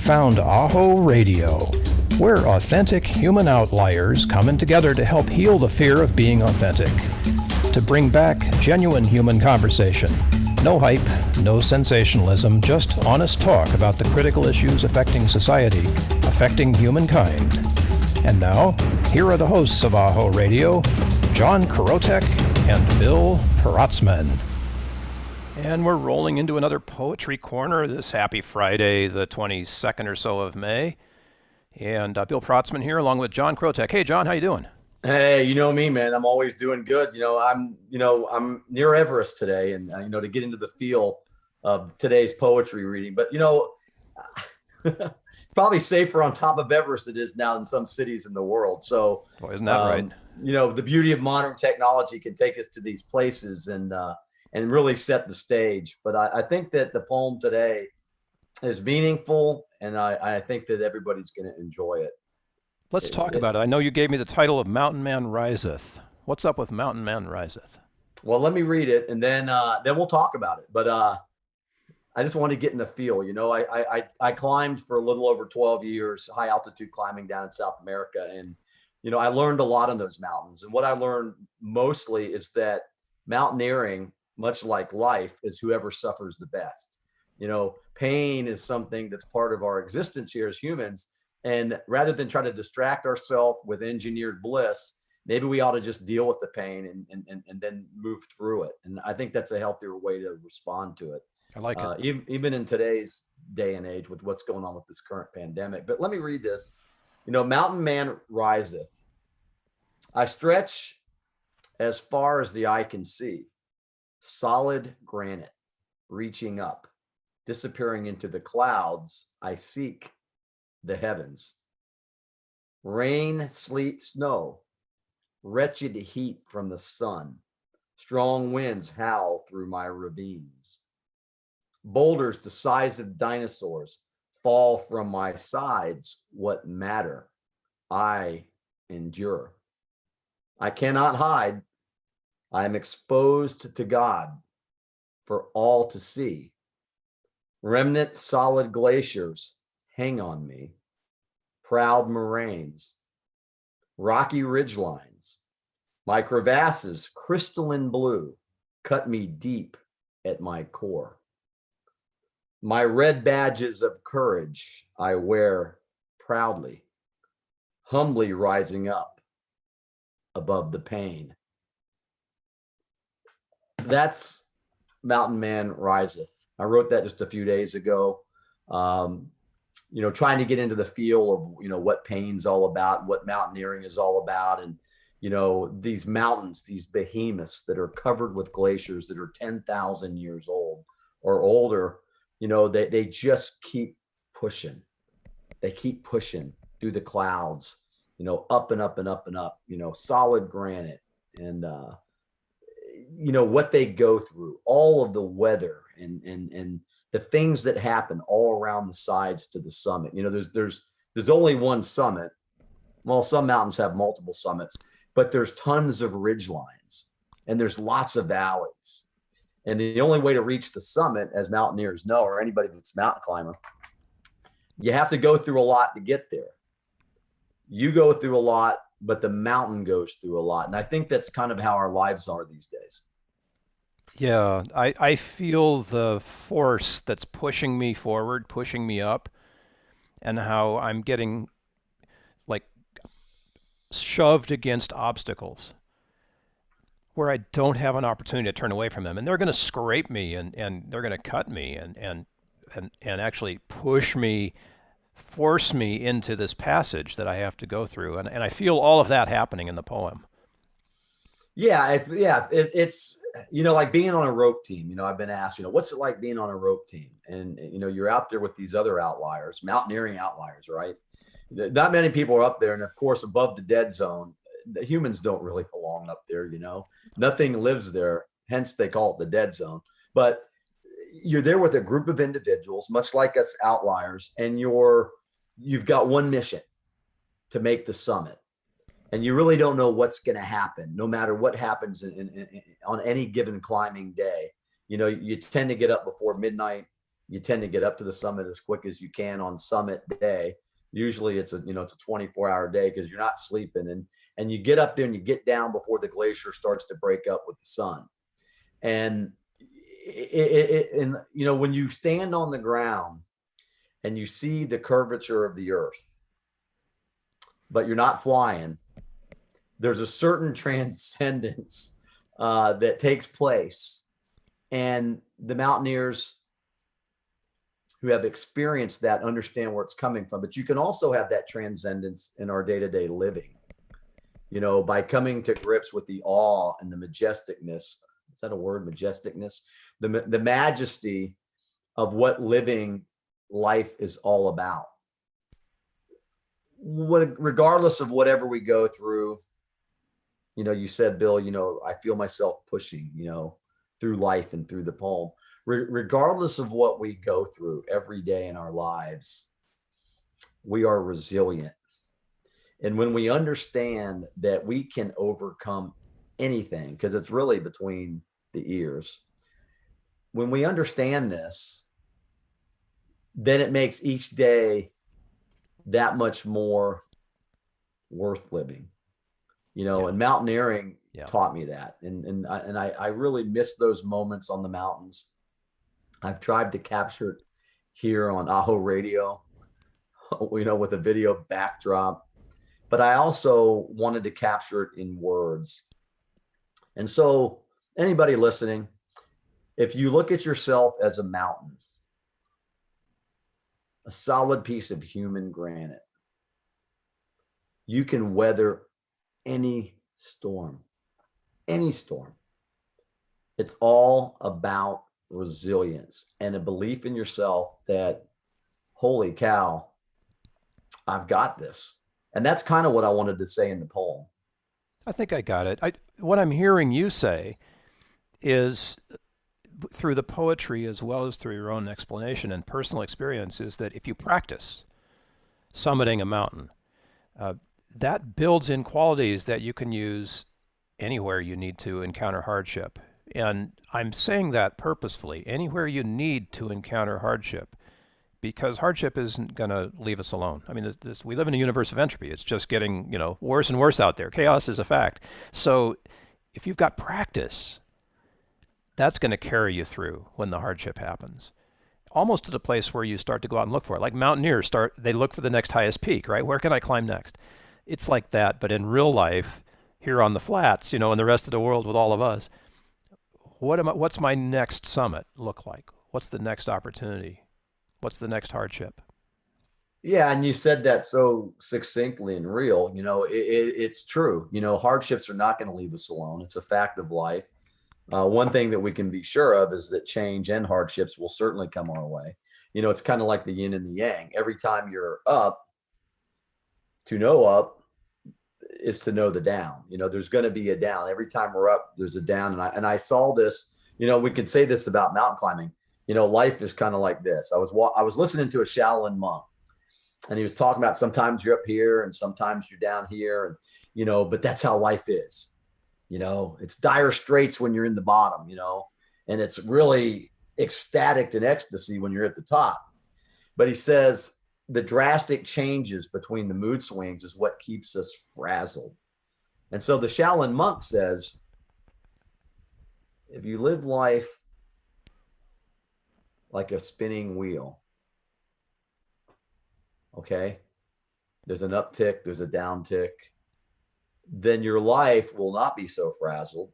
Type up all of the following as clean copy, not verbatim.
found AHO Radio. We're authentic human outliers coming together to help heal the fear of being authentic. To bring back genuine human conversation. No hype, no sensationalism, just honest talk about the critical issues affecting society, affecting humankind. And now, here are the hosts of AHO Radio, John Krotec and Bill Protzmann. And we're rolling into another Poetry Corner this happy Friday, the 22nd or so of May. And Bill Protzmann here along with John Krotec. Hey, John, how you doing? Hey, you know me, man. I'm always doing good. I'm near Everest today, and to get into the feel of today's poetry reading. But probably safer on top of Everest it is now in some cities in the world. So, boy, isn't that right? The beauty of modern technology can take us to these places and really set the stage. But I think that the poem today is meaningful, and I think that everybody's going to enjoy it. Let's talk about it. I know you gave me the title of Man Riseth. What's up with Man Riseth? Well, let me read it, and then we'll talk about it. But I just want to get in the feel. I climbed for a little over 12 years, high altitude climbing down in South America, and I learned a lot on those mountains. And what I learned mostly is that mountaineering, much like life, is whoever suffers the best. Pain is something that's part of our existence here as humans. And rather than try to distract ourselves with engineered bliss, maybe we ought to just deal with the pain and then move through it. And I think that's a healthier way to respond to it. I like it. Even in today's day and age with what's going on with this current pandemic. But let me read this. Man riseth. I stretch as far as the eye can see. Solid granite, reaching up, disappearing into the clouds. I seek the heavens. Rain, sleet, snow, wretched heat from the sun. Strong winds howl through my ravines. Boulders the size of dinosaurs fall from my sides. What matter? I endure. I cannot hide. I am exposed to God for all to see. Remnant solid glaciers hang on me, proud moraines, rocky ridgelines. My crevasses, crystalline blue, cut me deep at my core. My red badges of courage I wear proudly, humbly rising up above the pain. That's Man Riseth. I wrote that just a few days ago. Trying to get into the feel of, what pain's all about, what mountaineering is all about. And, these mountains, these behemoths that are covered with glaciers that are 10,000 years old or older, they just keep pushing. They keep pushing through the clouds, up and up and up and up, solid granite. And, what they go through, all of the weather and the things that happen all around the sides to the summit. There's only one summit. Well, some mountains have multiple summits, but there's tons of ridge lines and there's lots of valleys. And the only way to reach the summit, as mountaineers know, or anybody that's a mountain climber, you have to go through a lot to get there. You go through a lot, but the mountain goes through a lot. And I think that's kind of how our lives are these days. Yeah, I feel the force that's pushing me forward, pushing me up, and how I'm getting like shoved against obstacles where I don't have an opportunity to turn away from them. And they're going to scrape me and they're going to cut me and actually push me, force me into this passage that I have to go through. And I feel all of that happening in the poem. It's like being on a rope team. I've been asked, what's it like being on a rope team? And, you're out there with these other outliers, mountaineering outliers, right? Not many people are up there. And of course, above the dead zone, the humans don't really belong up there. Nothing lives there. Hence they call it the dead zone. But you're there with a group of individuals, much like us outliers, and you've got one mission to make the summit. And you really don't know what's going to happen, no matter what happens on any given climbing day. You tend to get up before midnight, you tend to get up to the summit as quick as you can on summit day. Usually it's a 24-hour day because you're not sleeping, and you get up there and you get down before the glacier starts to break up with the sun. And when you stand on the ground and you see the curvature of the earth, but you're not flying, there's a certain transcendence that takes place. And the mountaineers who have experienced that understand where it's coming from. But you can also have that transcendence in our day-to-day living, by coming to grips with the awe and the majesticness. Is that a word? Majesticness? The majesty of what living life is all about. Regardless of whatever we go through, you said, Bill, I feel myself pushing, through life and through the poem. Regardless of what we go through every day in our lives, we are resilient. And when we understand that we can overcome anything, because it's really between the ears, when we understand this, then it makes each day that much more worth living. And mountaineering taught me that. And I really miss those moments on the mountains. I've tried to capture it here on AHO Radio, with a video backdrop, but I also wanted to capture it in words. And so anybody listening, if you look at yourself as a mountain, a solid piece of human granite, you can weather any storm. It's all about resilience and a belief in yourself that, holy cow, I've got this. And that's kind of what I wanted to say in the poem. I think I got it. What I'm hearing you say is, through the poetry as well as through your own explanation and personal experience, is that if you practice summiting a mountain, that builds in qualities that you can use anywhere you need to encounter hardship. And I'm saying that purposefully, anywhere you need to encounter hardship, because hardship isn't going to leave us alone. I mean, we live in a universe of entropy. It's just getting, worse and worse out there. Chaos is a fact. So if you've got practice, that's going to carry you through when the hardship happens. Almost to the place where you start to go out and look for it. Like mountaineers they look for the next highest peak, right? Where can I climb next? It's like that, but in real life, here on the flats, and the rest of the world with all of us, what's my next summit look like? What's the next opportunity? What's the next hardship? Yeah, and you said that so succinctly and real. It's true. Hardships are not going to leave us alone. It's a fact of life. One thing that we can be sure of is that change and hardships will certainly come our way. It's kind of like the yin and the yang. Every time you're up, to know up is to know the down. There's going to be a down. Every time we're up, there's a down. And I saw this, we could say this about mountain climbing. Life is kind of like this. I was listening to a Shaolin monk, and he was talking about sometimes you're up here and sometimes you're down here, and but that's how life is. It's dire straits when you're in the bottom, and it's really ecstatic and ecstasy when you're at the top. But he says the drastic changes between the mood swings is what keeps us frazzled. And so the Shaolin monk says, if you live life like a spinning wheel, okay, there's an uptick, there's a downtick, then your life will not be so frazzled.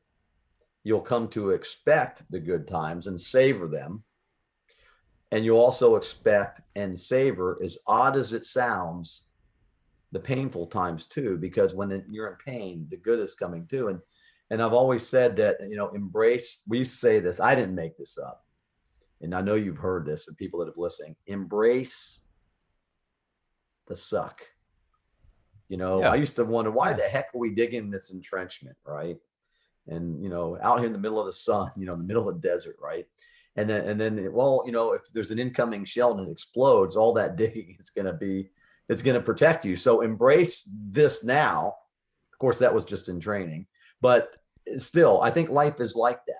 You'll come to expect the good times and savor them. And you also expect and savor, as odd as it sounds, the painful times too, because when you're in pain, the good is coming too. And I've always said that, embrace, we used to say this, I didn't make this up. And I know you've heard this and people that have listened, embrace the suck. I used to wonder, why the heck are we digging this entrenchment, right? And, out here in the middle of the sun, in the middle of the desert, right? And then, if there's an incoming shell and it explodes, all that digging is going to protect you. So embrace this now. Of course, that was just in training, but still, I think life is like that.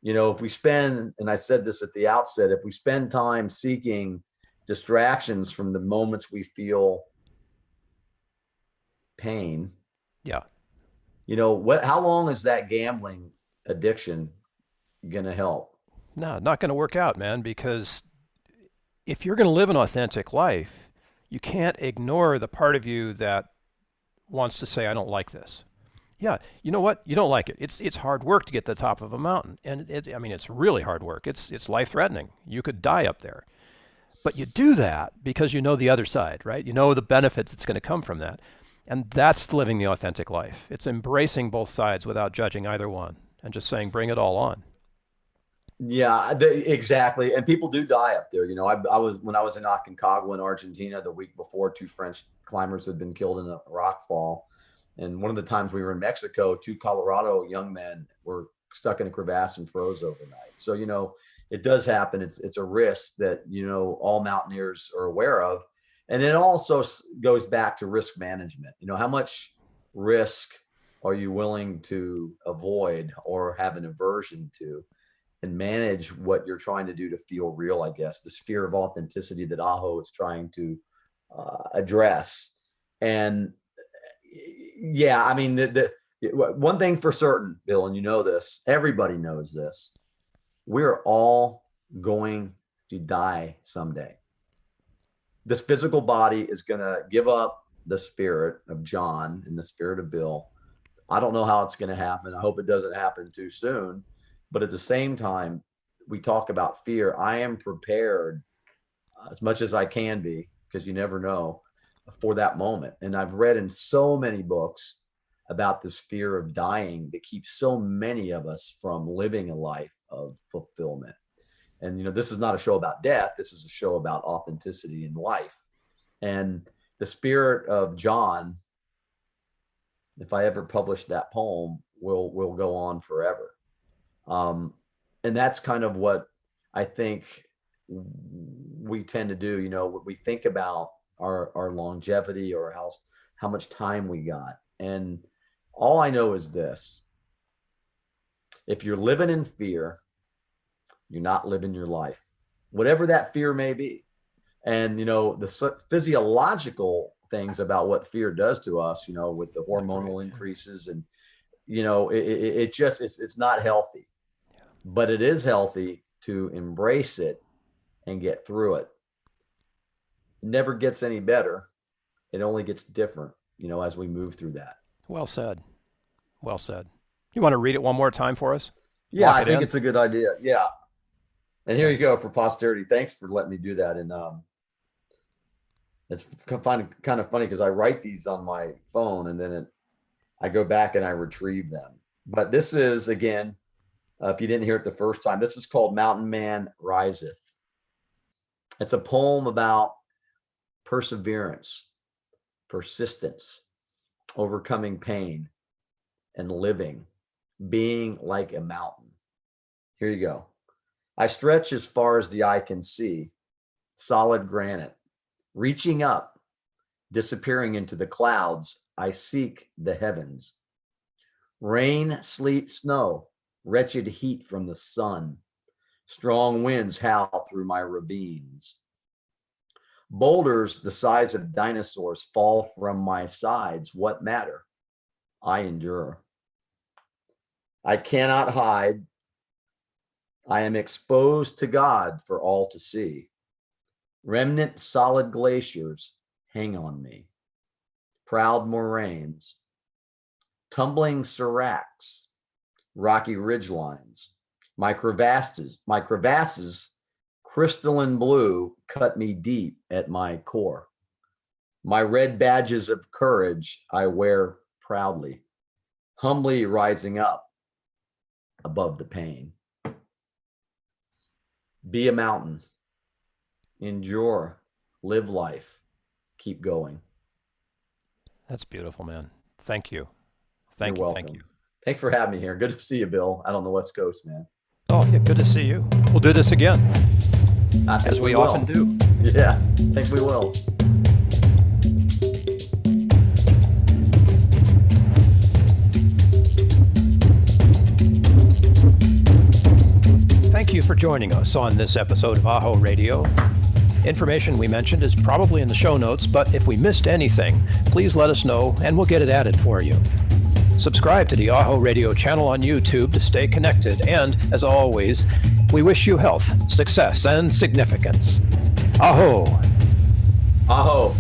If we spend, and I said this at the outset, if we spend time seeking distractions from the moments we feel pain, Yeah. how long is that gambling addiction going to help? No, not going to work out, man, because if you're going to live an authentic life, you can't ignore the part of you that wants to say, I don't like this. Yeah, you know what? You don't like it. It's hard work to get to the top of a mountain, and it's really hard work. It's life threatening. You could die up there, but you do that because you know the other side, right? You know the benefits that's going to come from that, and that's living the authentic life. It's embracing both sides without judging either one, and just saying, bring it all on. Yeah, exactly. And people do die up there. When I was in Aconcagua in Argentina the week before, 2 French climbers had been killed in a rock fall. And one of the times we were in Mexico, 2 Colorado young men were stuck in a crevasse and froze overnight. So, it does happen. It's a risk that, all mountaineers are aware of. And it also goes back to risk management. How much risk are you willing to avoid or have an aversion to, and manage what you're trying to do to feel real, I guess, the sphere of authenticity that AHO is trying to address. And yeah, the one thing for certain, Bill, and this, everybody knows this, we're all going to die someday. This physical body is going to give up the spirit of John and the spirit of Bill. I don't know how it's going to happen. I hope it doesn't happen too soon. But at the same time, we talk about fear. I am prepared as much as I can be, because you never know, for that moment. And I've read in so many books about this fear of dying that keeps so many of us from living a life of fulfillment. And, this is not a show about death. This is a show about authenticity in life. And the spirit of John, if I ever publish that poem, will go on forever. And that's kind of what I think we tend to do. We think about our longevity or how much time we got. And all I know is this: if you're living in fear, you're not living your life, whatever that fear may be. And, the physiological things about what fear does to us, with the hormonal increases and, it's not healthy. But it is healthy to embrace it and get through it. It never gets any better. It only gets different, as we move through that. Well said. Well said. You want to read it one more time for us? Yeah, I think it's a good idea. Yeah. And here you go for posterity. Thanks for letting me do that. And it's kind of funny because I write these on my phone and then I go back and I retrieve them. But this is, again, if you didn't hear it the first time, this is called Man Riseth. It's a poem about perseverance, persistence, overcoming pain, and living, being like a mountain. Here you go. I stretch as far as the eye can see, solid granite, reaching up, disappearing into the clouds. I seek the heavens. Rain, sleet, snow, wretched heat from the sun, strong winds howl through my ravines. Boulders the size of dinosaurs fall from my sides. What matter? I endure. I cannot hide. I am exposed to God for all to see. Remnant solid glaciers hang on me. Proud moraines, tumbling seracs, rocky ridgelines. My crevasses, crystalline blue, cut me deep at my core. My red badges of courage I wear proudly, humbly rising up above the pain. Be a mountain, endure, live life, keep going. That's beautiful, man. Thank you. You're welcome. Thank you. Thanks for having me here. Good to see you, Bill, out on the West Coast, man. Oh, yeah, good to see you. We'll do this again, as we often do. Yeah, I think we will. you for joining us on this episode of AHO Radio. Information we mentioned is probably in the show notes, but if we missed anything, please let us know and we'll get it added for you. Subscribe to the AHO Radio channel on YouTube to stay connected, and, as always, we wish you health, success, and significance. AHO! AHO!